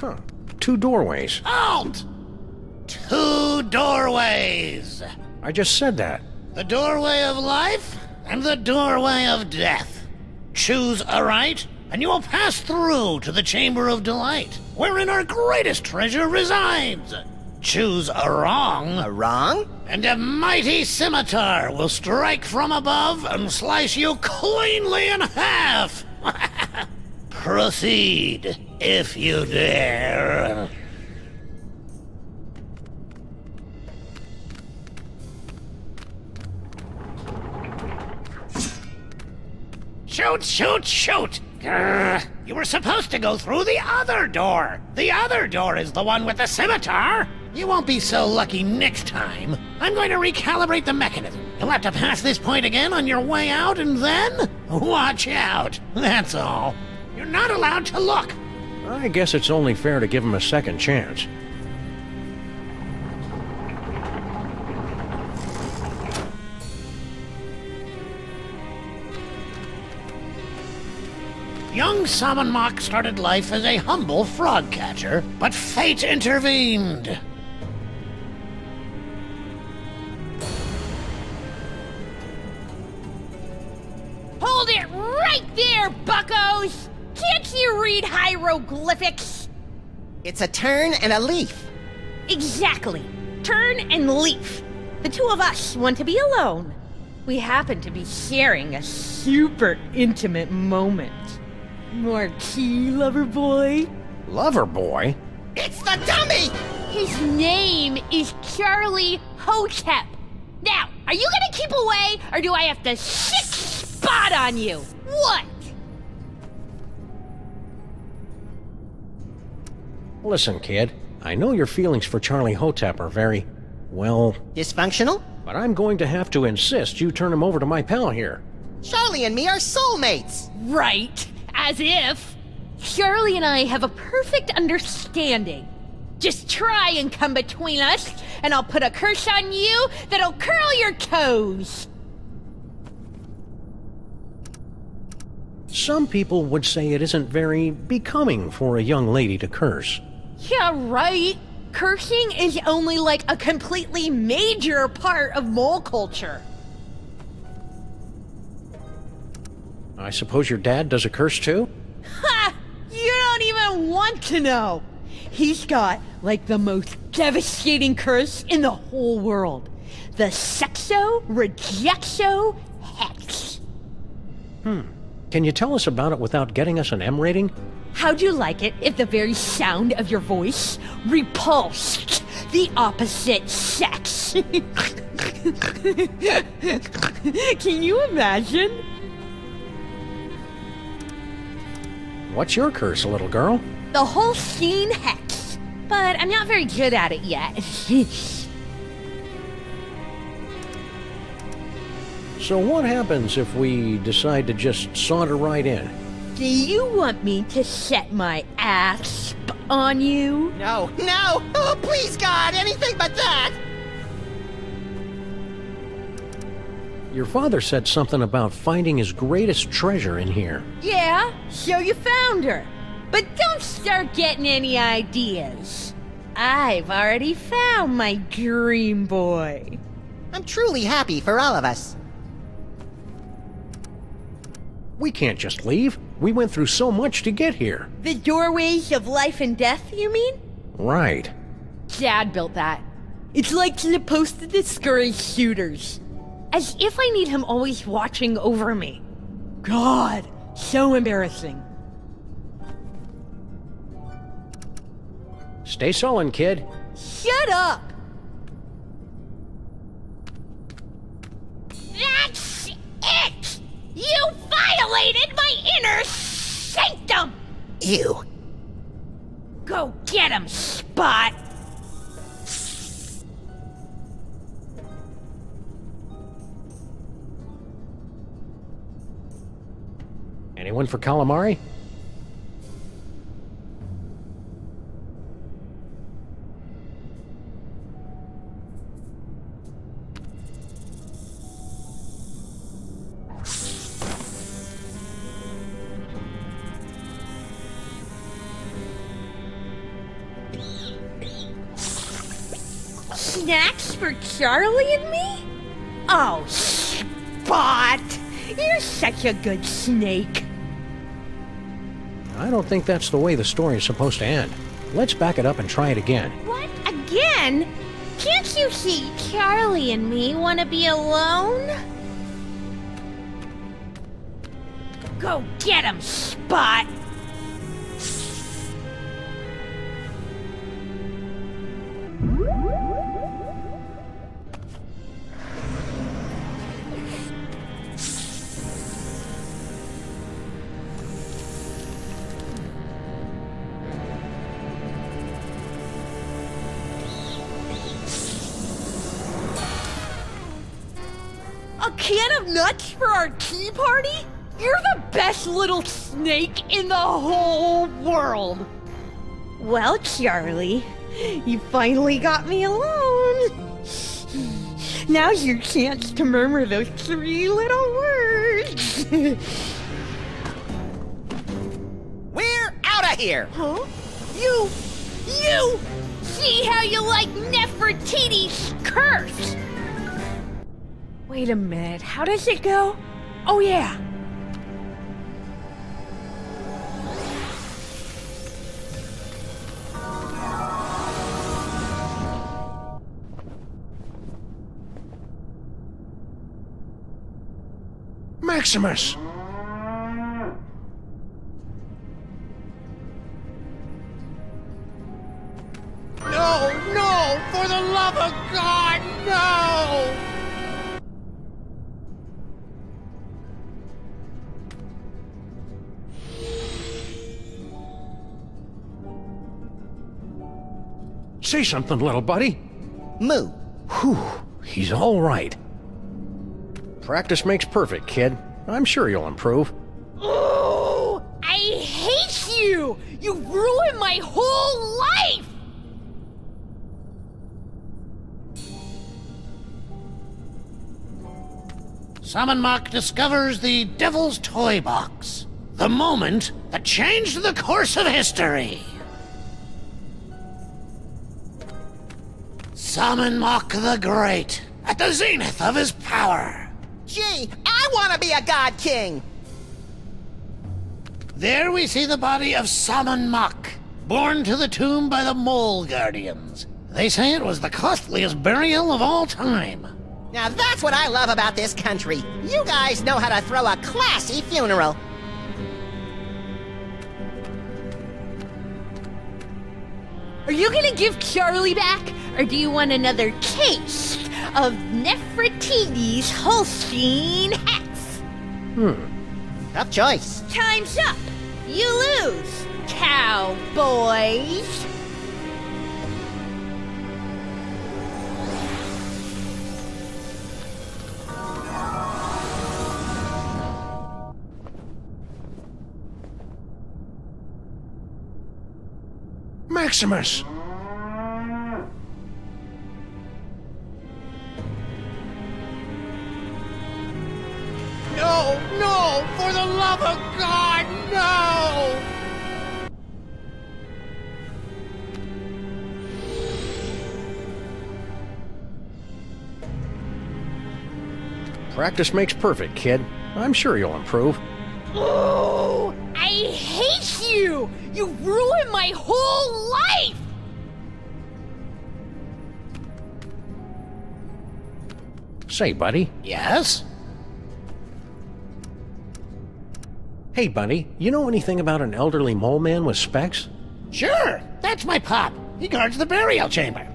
Huh. 2 doorways. Halt! 2 doorways. I just said that. The doorway of life and the doorway of death. Choose aright, and you will pass through to the Chamber of Delight, wherein our greatest treasure resides. Choose a wrong. A wrong? And a mighty scimitar will strike from above and slice you cleanly in half. Proceed, if you dare. Shoot, shoot, shoot! Grr. You were supposed to go through the other door. The other door is the one with the scimitar. You won't be so lucky next time. I'm going to recalibrate the mechanism. You'll have to pass this point again on your way out, and then watch out. That's all. You're not allowed to look. I guess it's only fair to give him a second chance. Young Salmonmock started life as a humble frog catcher, but fate intervened. Hold it right there, buckos! Can't you read hieroglyphics? It's a turn and a leaf. Exactly. Turn and leaf. The 2 of us want to be alone. We happen to be sharing a super intimate moment. Marquis, lover boy. Lover boy? It's the dummy! His name is Charlie Hotep. Now, are you gonna keep away, or do I have to sick spot on you? What? Listen, kid. I know your feelings for Charlie Hotep are very, well... Dysfunctional? But I'm going to have to insist you turn him over to my pal here. Charlie and me are soulmates! Right. As if. Charlie and I have a perfect understanding. Just try and come between us, and I'll put a curse on you that'll curl your toes. Some people would say it isn't very becoming for a young lady to curse. Yeah, right. Cursing is only like a completely major part of mole culture. I suppose your dad does a curse too? Ha! You don't even want to know. He's got, like, the most devastating curse in the whole world. The Sexo Rejexo Hex. Can you tell us about it without getting us an M rating? How'd you like it if the very sound of your voice repulsed the opposite sex? Can you imagine? What's your curse, little girl? The whole scene hex. But I'm not very good at it yet. So what happens if we decide to just saunter right in? Do you want me to set my asp on you? No, no! Oh, please, God, anything but that! Your father said something about finding his greatest treasure in here. Yeah, so you found her. But don't start getting any ideas. I've already found my dream boy. I'm truly happy for all of us. We can't just leave. We went through so much to get here. The doorways of life and death, you mean? Right. Dad built that. It's like supposed to discourage shooters. As if I need him always watching over me. God, so embarrassing. Stay sullen, kid. Shut up! That's it! You violated my inner sanctum! Ew. Go get him, Spot! Anyone for calamari? snacks for Charlie and me? Oh, Spot! You're such a good snake. I don't think that's the way the story is supposed to end. Let's back it up and try it again. What? Again? Can't you see Charlie and me want to be alone? Go get him, Spot! A can of nuts for our tea party? You're the best little snake in the whole world. Well, Charlie, you finally got me alone. Now's your chance to murmur those 3 little words. We're out of here! Huh? You! See how you like Nefertiti's curse! Wait a minute, how does it go? Oh yeah! Maximus! No! For the love of God, no! Say something, little buddy. Moo. Whew, he's all right. Practice makes perfect, kid. I'm sure you'll improve. Oh, I hate you! You ruined my whole life! Summon Mock discovers the Devil's Toy Box. The moment that changed the course of history. Summon Mock the Great at the zenith of his power. Gee, I want to be a God King! There we see the body of Summon Mock, borne to the tomb by the Mole Guardians. They say it was the costliest burial of all time. Now that's what I love about this country. You guys know how to throw a classy funeral. Are you gonna give Charlie back, or do you want another taste of Nefertiti's Holstein hats? Tough choice. Time's up! You lose, cowboys! Maximus! No! For the love of God, no! Practice makes perfect, kid. I'm sure you'll improve. Oh, I hate you! You ruined my whole life! Say, buddy. Yes? Hey, buddy, you know anything about an elderly mole man with specs? Sure, that's my pop. He guards the burial chamber.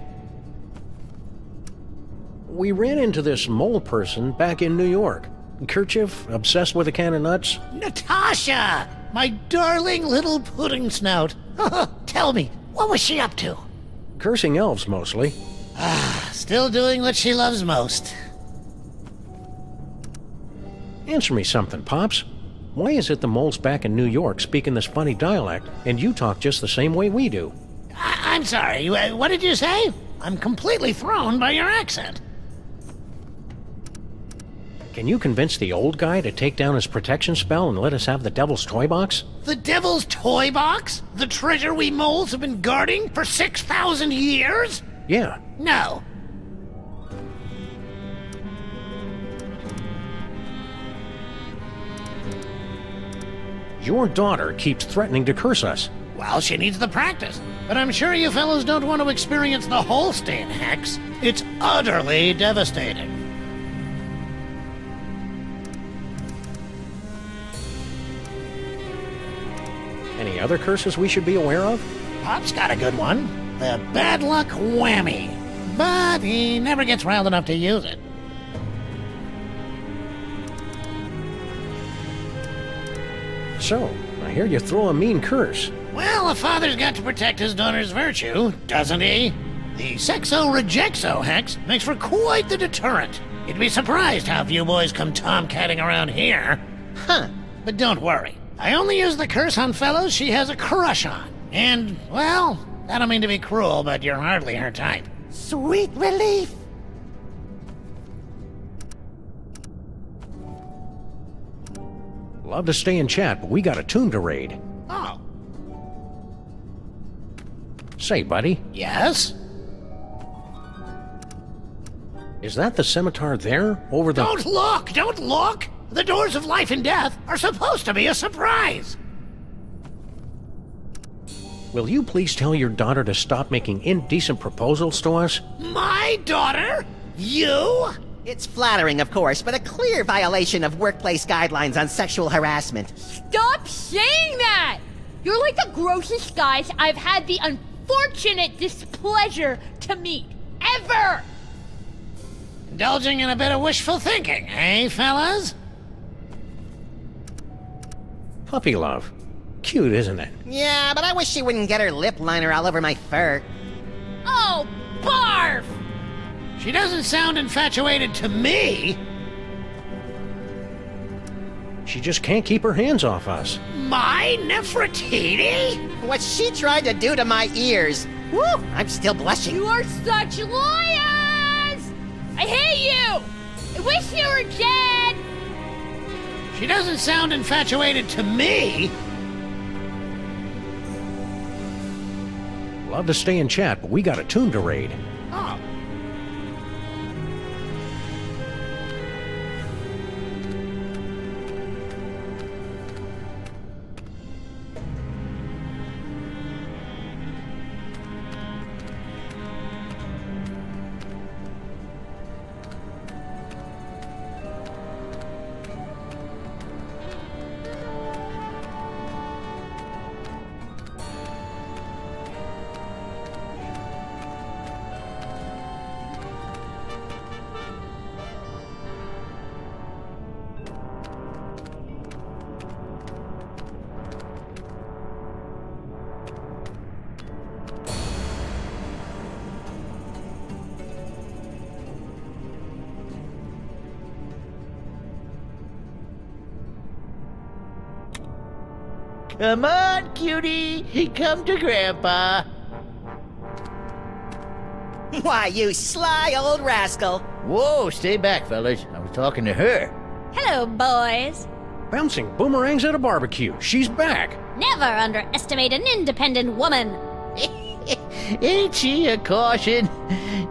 We ran into this mole person back in New York. Kerchief, obsessed with a can of nuts. Natasha! My darling little pudding snout. Tell me, what was she up to? Cursing elves, mostly. Still doing what she loves most. Answer me something, Pops. Why is it the moles back in New York speaking this funny dialect, and you talk just the same way we do? I'm sorry, what did you say? I'm completely thrown by your accent. Can you convince the old guy to take down his protection spell and let us have the Devil's Toy Box? The Devil's Toy Box? The treasure we moles have been guarding for 6,000 years? Yeah. No. Your daughter keeps threatening to curse us. Well, she needs the practice. But I'm sure you fellows don't want to experience the Holstein hex. It's utterly devastating. Any other curses we should be aware of? Pop's got a good one. The bad luck whammy. But he never gets riled enough to use it. So, I hear you throw a mean curse. Well, a father's got to protect his daughter's virtue, doesn't he? The sexo-rejexo hex makes for quite the deterrent. You'd be surprised how few boys come tomcatting around here. Huh. But don't worry. I only use the curse on fellows she has a crush on. And, well, I don't mean to be cruel, but you're hardly her type. Sweet relief. Love to stay and chat, but we got a tomb to raid. Oh, Say, buddy, yes? is that the scimitar there, over the... Don't look! Don't look! The doors of life and death are supposed to be a surprise! Will you please tell your daughter to stop making indecent proposals to us? My daughter? You? It's flattering, of course, but a clear violation of workplace guidelines on sexual harassment. Stop saying that! You're like the grossest guys I've had the unfortunate displeasure to meet. Ever! Indulging in a bit of wishful thinking, eh, fellas? Puppy love. Cute, isn't it? Yeah, but I wish she wouldn't get her lip liner all over my fur. Oh, barf! She doesn't sound infatuated to me. She just can't keep her hands off us. My Nefertiti? What she tried to do to my ears. Woo! I'm still blushing. You are such liars! I hate you! I wish you were dead! She doesn't sound infatuated to me. Love to stay and chat, but we got a tomb to raid. Oh. Come on, cutie. Come to Grandpa. Why, you sly old rascal. Whoa, stay back, fellas. I was talking to her. Hello, boys. Bouncing boomerangs at a barbecue. She's back. Never underestimate an independent woman. Ain't she a caution?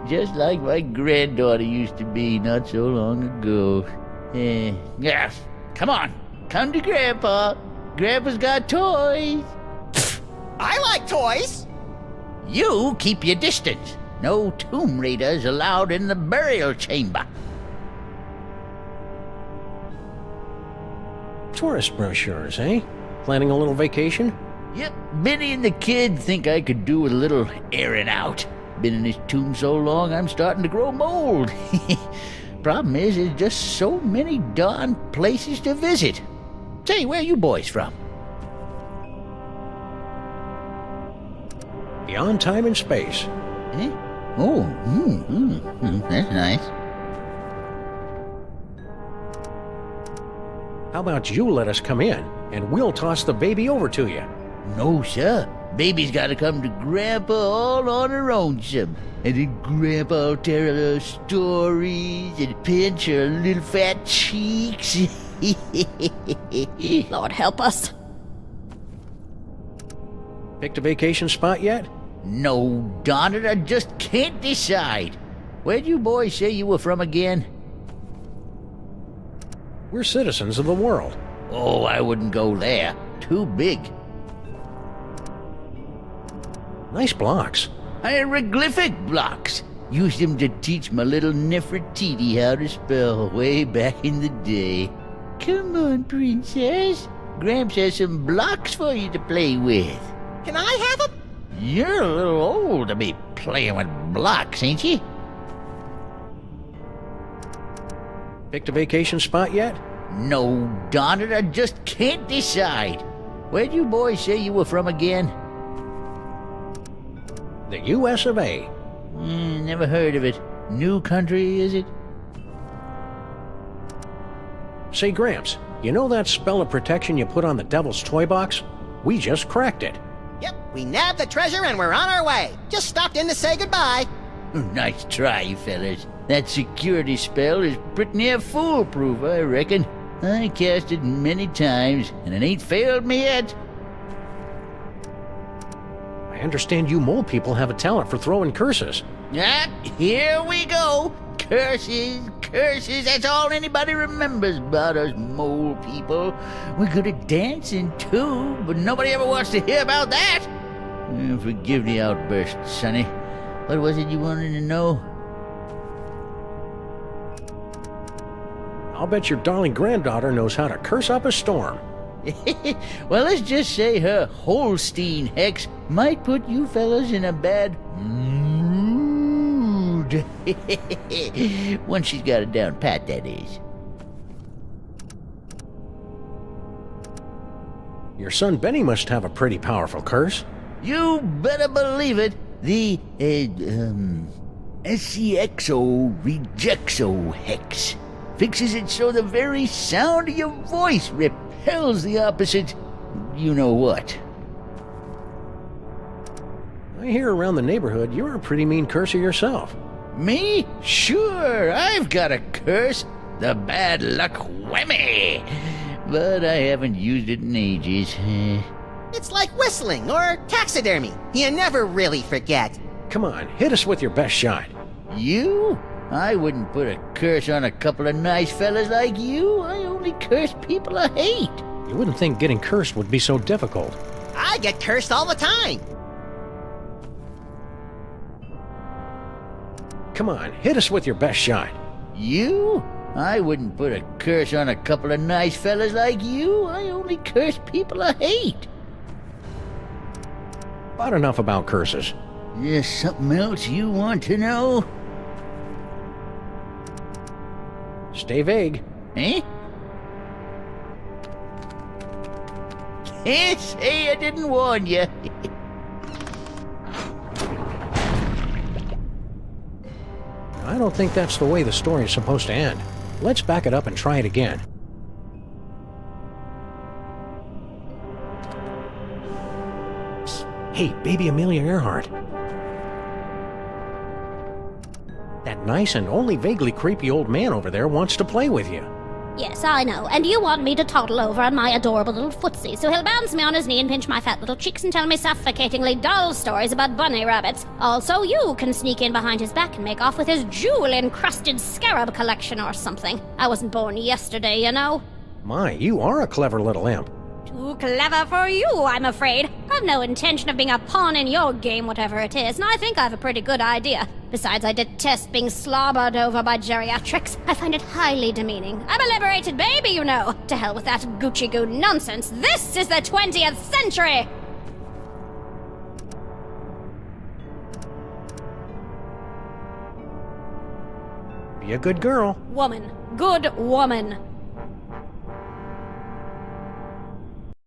Just like my granddaughter used to be not so long ago. Yeah, come on. Come to Grandpa. Grandpa's got toys. I like toys. You keep your distance. No tomb raiders allowed in the burial chamber. Tourist brochures, eh? Planning a little vacation? Yep, Benny and the kid think I could do with a little airing out. Been in this tomb so long, I'm starting to grow mold. Problem is, there's just so many darn places to visit. Say, where you boys from? Beyond time and space. Eh? Oh, that's nice. How about you let us come in, and we'll toss the baby over to you? No, sir. Baby's got to come to Grandpa all on her own, some. And then Grandpa will tell her stories and pinch her little fat cheeks. Lord help us. Picked a vacation spot yet? No, darn it, I just can't decide. Where'd you boys say you were from again? We're citizens of the world. Oh, I wouldn't go there. too big. Nice blocks. Hieroglyphic blocks. Used them to teach my little Nefertiti how to spell way back in the day. Come on, princess. Gramps has some blocks for you to play with. Can I have them? You're a little old to be playing with blocks, ain't you? Picked a vacation spot yet? No, darn it, I just can't decide. Where'd you boys say you were from again? The U.S. of A. Never heard of it. New country, is it? Say, Gramps, you know that spell of protection you put on the devil's toy box? We just cracked it. Yep, we nabbed the treasure and we're on our way. Just stopped in to say goodbye. Nice try, fellas. That security spell is pretty near foolproof, I reckon. I cast it many times, and it ain't failed me yet. I understand you mole people have a talent for throwing curses. Ah, here we go. Curses, curses, that's all anybody remembers about us mole people. We're good at dancing, too, but nobody ever wants to hear about that. Forgive the outburst, Sonny. What was it you wanted to know? I'll bet your darling granddaughter knows how to curse up a storm. Well, let's just say her Holstein hex might put you fellas in a bad mood. Once she's got it down pat, that is. Your son Benny must have a pretty powerful curse. You better believe it. The, SCXO Rejexo hex fixes it so the very sound of your voice repels the opposite you-know-what. I hear around the neighborhood you're a pretty mean curser yourself. Me? Sure, I've got a curse. The bad luck whammy. But I haven't used it in ages. It's like whistling or taxidermy. You never really forget. Come on, hit us with your best shot. You? I wouldn't put a curse on a couple of nice fellas like you. I only curse people I hate. You wouldn't think getting cursed would be so difficult. I get cursed all the time. Come on, hit us with your best shot. You? I wouldn't put a curse on a couple of nice fellas like you. I only curse people I hate. About enough about curses. There's something else you want to know? Stay vague. Eh? Can't say I didn't warn you. I don't think that's the way the story is supposed to end. Let's back it up and try it again. Psst. Hey, baby Amelia Earhart. That nice and only vaguely creepy old man over there wants to play with you. Yes, I know. And you want me to toddle over on my adorable little footsie, so he'll bounce me on his knee and pinch my fat little cheeks and tell me suffocatingly dull stories about bunny rabbits. Also, you can sneak in behind his back and make off with his jewel-encrusted scarab collection or something. I wasn't born yesterday, you know. My, you are a clever little imp. Too clever for you, I'm afraid. I've no intention of being a pawn in your game, whatever it is, and I think I've a pretty good idea. Besides, I detest being slobbered over by geriatrics. I find it highly demeaning. I'm a liberated baby, you know. To hell with that Gucci-goo nonsense. This is the 20th century! Be a good girl. Woman. Good woman.